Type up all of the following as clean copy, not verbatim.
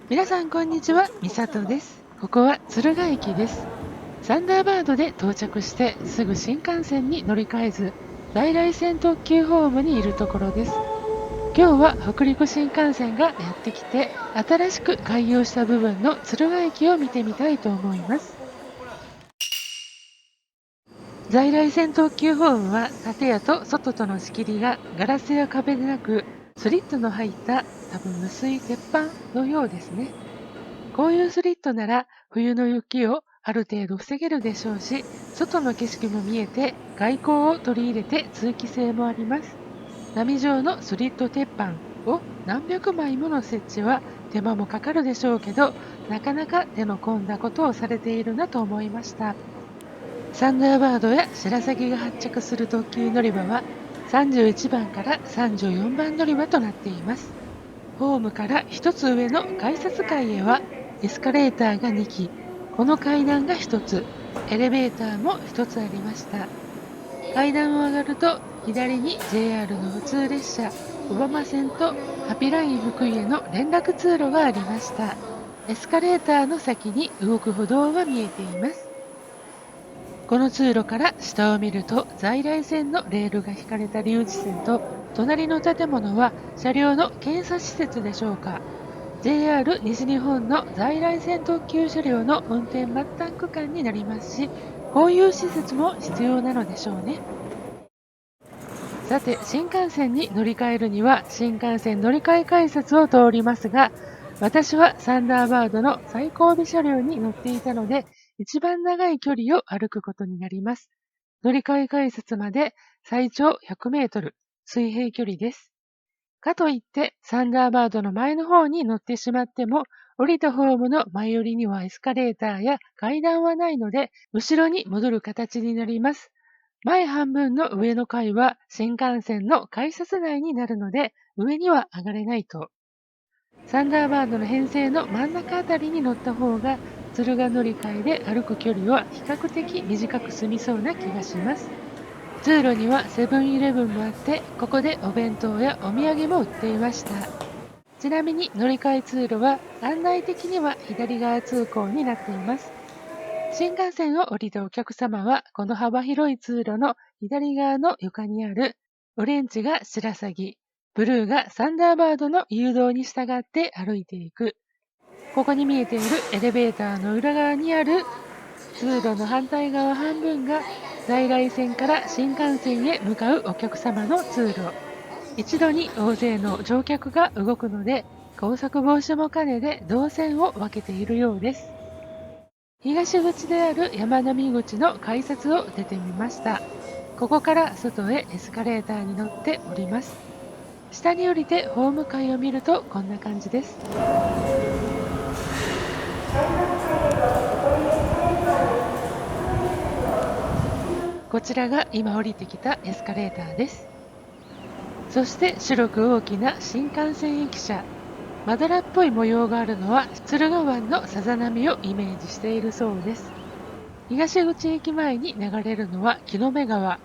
皆さんこんにちは、みさとです。ここは敦賀駅です。サンダーバードで到着してすぐ新幹線に乗り換えず、在来線特急ホームにいるところです。今日は北陸新幹線がやってきて、新しく開業した部分の敦賀駅を見てみたいと思います。在来線特急ホームは建屋と外との仕切りがガラスや壁でなく、スリットの入った多分薄い鉄板のようですね。こういうスリットなら冬の雪をある程度防げるでしょうし、外の景色も見えて外光を取り入れて通気性もあります。波状のスリット鉄板を何百枚もの設置は手間もかかるでしょうけど、なかなか手の込んだことをされているなと思いました。サンダーバードや白鷺が発着する特急乗り場は31番から34番乗り場となっています。ホームから一つ上の改札階へはエスカレーターが2基、この階段が1つ、エレベーターも1つありました。階段を上がると左に JR の普通列車、小浜線とハピライン福井への連絡通路がありました。エスカレーターの先に動く歩道が見えています。この通路から下を見ると在来線のレールが引かれた留置線と隣の建物は車両の検査施設でしょうか。JR 西日本の在来線特急車両の運転末端区間になりますし、こういう施設も必要なのでしょうね。さて、新幹線に乗り換えるには新幹線乗り換え改札を通りますが、私はサンダーバードの最後尾車両に乗っていたので、一番長い距離を歩くことになります。乗り換え改札まで最長100メートル、水平距離です。かといって、サンダーバードの前の方に乗ってしまっても、降りたホームの前寄りにはエスカレーターや階段はないので、後ろに戻る形になります。前半分の上の階は新幹線の改札内になるので、上には上がれないと。サンダーバードの編成の真ん中あたりに乗った方が、敦賀乗り換えで歩く距離は比較的短く済みそうな気がします。通路にはセブンイレブンもあって、ここでお弁当やお土産も売っていました。ちなみに乗り換え通路は案内的には左側通行になっています。新幹線を降りたお客様は、この幅広い通路の左側の床にあるオレンジが白鷺、ブルーがサンダーバードの誘導に従って歩いていく。ここに見えているエレベーターの裏側にある通路の反対側半分が在来線から新幹線へ向かうお客様の通路。一度に大勢の乗客が動くので、高速防止も兼ねて動線を分けているようです。東口である山並口の改札を出てみました。ここから外へエスカレーターに乗って降ります。下に降りてホーム階を見るとこんな感じです。こちらが今降りてきたエスカレーターです。そして白く大きな新幹線駅舎。まだらっぽい模様があるのは敦賀湾のさざ波をイメージしているそうです。東口駅前に流れるのは木の芽川。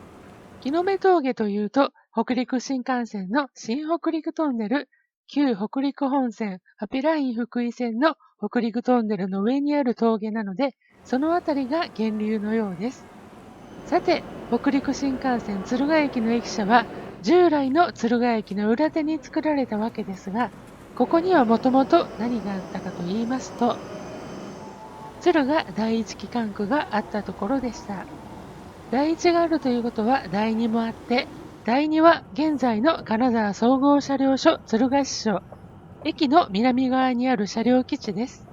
木の芽峠というと北陸新幹線の新北陸トンネル、旧北陸本線、ハピライン福井線の北陸トンネルの上にある峠なので、そのあたりが源流のようです。さて、北陸新幹線敦賀駅の駅舎は従来の敦賀駅の裏手に作られたわけですが、ここにはもともと何があったかと言いますと、敦賀第一機関区があったところでした。第一があるということは第二もあって、第二は現在の金沢総合車両所敦賀支所、駅の南側にある車両基地です。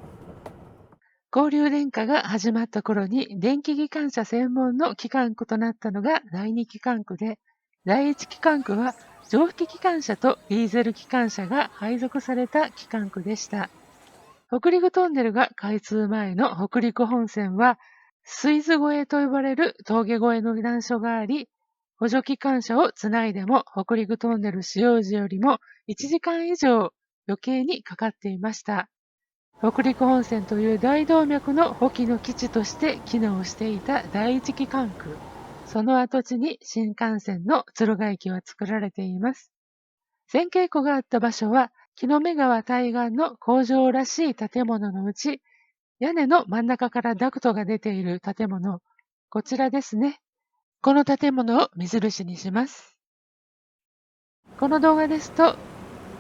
交流電化が始まった頃に電気機関車専門の機関区となったのが第二機関区で、第一機関区は蒸気機関車とディーゼル機関車が配属された機関区でした。北陸トンネルが開通前の北陸本線は、水津越えと呼ばれる峠越えの難所があり、補助機関車をつないでも北陸トンネル使用時よりも1時間以上余計にかかっていました。北陸本線という大動脈の補給の基地として機能していた第一機関区。その跡地に新幹線の敦賀駅は作られています。線稽古があった場所は木の目川対岸の工場らしい建物のうち、屋根の真ん中からダクトが出ている建物、こちらですね。この建物を目印にします。この動画ですと、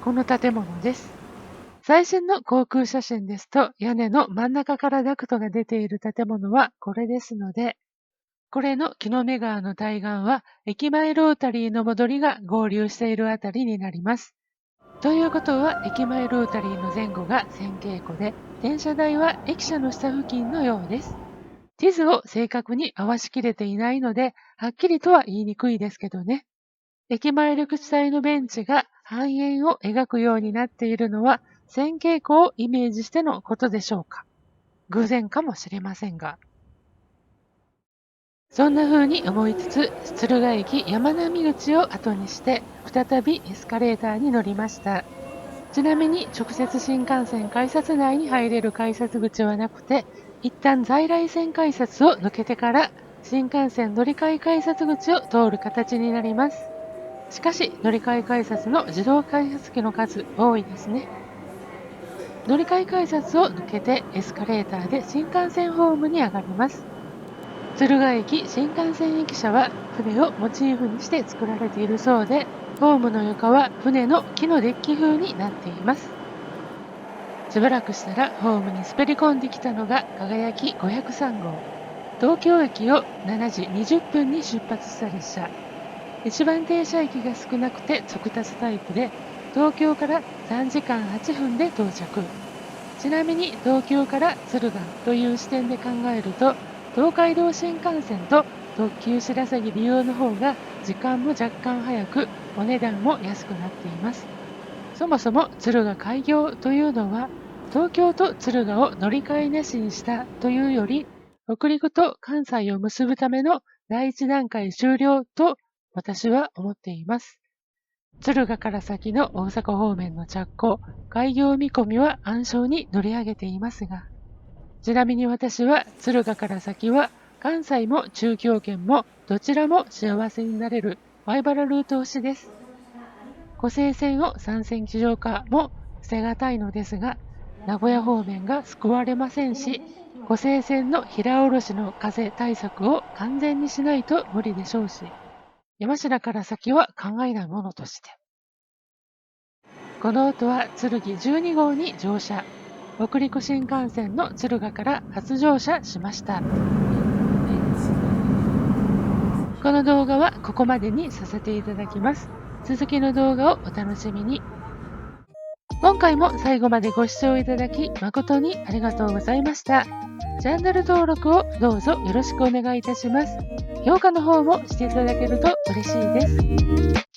この建物です。最新の航空写真ですと、屋根の真ん中からダクトが出ている建物はこれですので、これの木の目川の対岸は、駅前ロータリーの戻りが合流しているあたりになります。ということは、駅前ロータリーの前後が線形湖で、電車台は駅舎の下付近のようです。地図を正確に合わしきれていないので、はっきりとは言いにくいですけどね。駅前緑地帯のベンチが半円を描くようになっているのは、線形湖をイメージしてのことでしょうか。偶然かもしれませんが。そんな風に思いつつ、敦賀駅山並口を後にして、再びエスカレーターに乗りました。ちなみに直接新幹線改札内に入れる改札口はなくて、一旦在来線改札を抜けてから新幹線乗り換え改札口を通る形になります。しかし乗り換え改札の自動改札機の数多いですね。乗り換え改札を抜けてエスカレーターで新幹線ホームに上がります。敦賀駅新幹線駅舎は船をモチーフにして作られているそうで、ホームの床は船の木のデッキ風になっています。しばらくしたらホームに滑り込んできたのが輝き503号。東京駅を7時20分に出発した列車。一番停車駅が少なくて直達タイプで、東京から3時間8分で到着。ちなみに東京から敦賀という視点で考えると、東海道新幹線と特急しらさぎ利用の方が時間も若干早く、お値段も安くなっています。そもそも敦賀開業というのは、東京と敦賀を乗り換えなしにしたというより、北陸と関西を結ぶための第一段階終了と私は思っています。敦賀から先の大阪方面の着工、開業見込みは暗礁に乗り上げていますが、ちなみに私は敦賀から先は関西も中京圏もどちらも幸せになれるワイバラルート推しです。湖西線を3線機上化も捨てがたいのですが、名古屋方面が救われませんし、湖西線の平下ろしの風対策を完全にしないと無理でしょうし、山科から先は考えないものとして。この後は剣12号に乗車。北陸新幹線の敦賀から初乗車しました。この動画はここまでにさせていただきます。続きの動画をお楽しみに。今回も最後までご視聴いただき誠にありがとうございました。チャンネル登録をどうぞよろしくお願いいたします。評価の方もしていただけると嬉しいです。